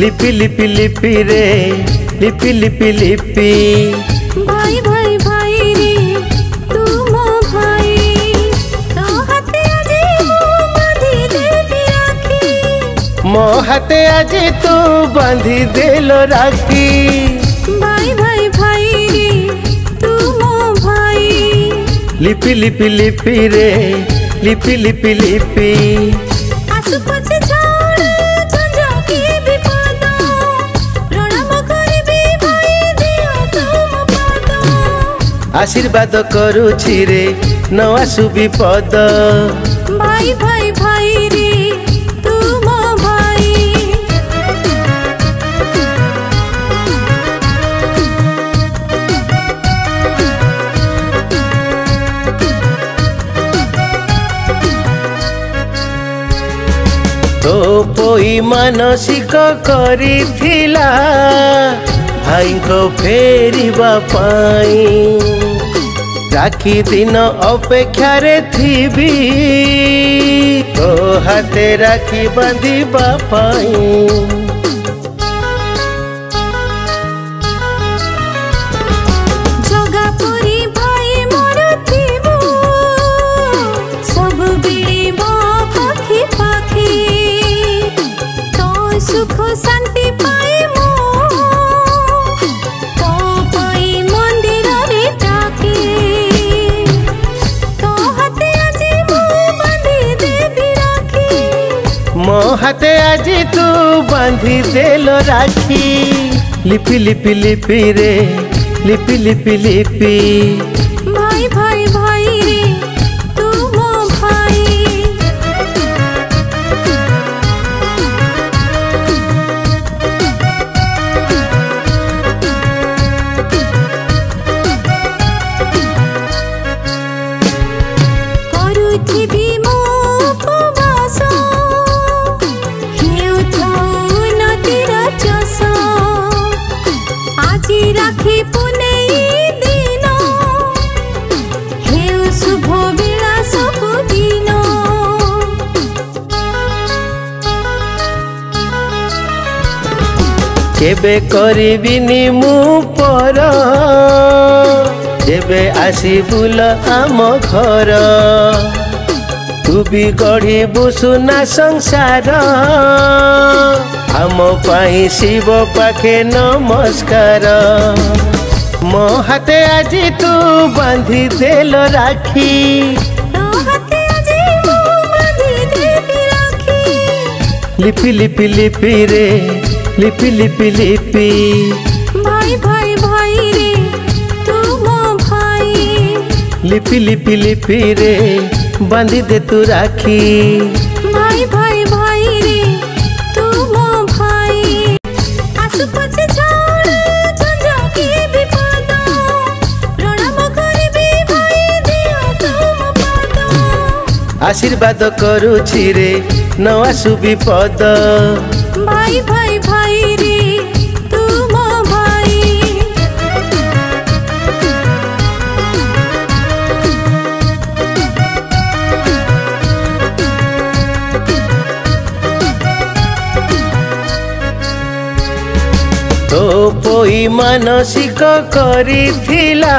लिपि लिपि लिपि रे लिपि लिपि लिपि भाई भाई भाई रे तू मो भाई तो हाथे आजे मो बांधी देबी राखी मो हाथे आज तू बांधी देलो राखी भाई भाई भाई रे तू मो भाई लिपि लिपि लिपि रे लिपि लिपि लिपि आसु पछे छोड़ झंझा की विपद प्रणाम करबी भाई दियो तुम पद आशीर्वाद करुछि रे न आसु विपद भाई भाई भाई रे तू मो भाई तो पोई मानसिक करिथिला भाई को फेरिबा पाई राखी दिन अपेक्षा रे थीबी तो हाथे राखी बांधिबा पाई जगा पुरी भाई मोर थिबो सब बिड़ीबो पाखी पाखी तो सुख शांति पाई मो तो पाई मंदिर रे टाके तो हाथे आजी मो बांधी देबी राखी मो हाथे आज तू बांधी देलो राखी लिपि लिपि लिपि रे लिपि लिपि लिपि भाई भाई भाई रे तू मो भाई करुथिबी मो उपवास हेउथौ नदीर चष आजी राखी पुनेई दिन हेउ शुभ बेला सब दिन केबे करिबिनी मु पर जेबे आसी बुल आम घर तू भी गढ़ी सुना संसार आम पाई शिव पाखे नमस्कार मो हाथे आज तू बांधी देलो राखी तो हाथे आजी मो बांधी देबी राखी लिपि लिपि लिपि रे लिपि लिपि लिपि भाई भाई भाई रे तू मो भाई लिपि लिपि लिपि रे बांधी दे तू राखी भाई भाई भाई रे तू मो भाई आसु पछे छोड़ झंझा की विपद प्रणाम करबी भाई दियो तुम पद आशीर्वाद करुछि रे न आसु विपद भाई भाई भाई रे तू मो भाई तो पोई मानसिक करिथिला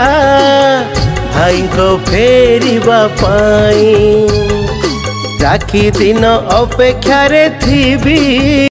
भाई को फेरिबा पाई राखी दिन अपेक्षा रे थीबी।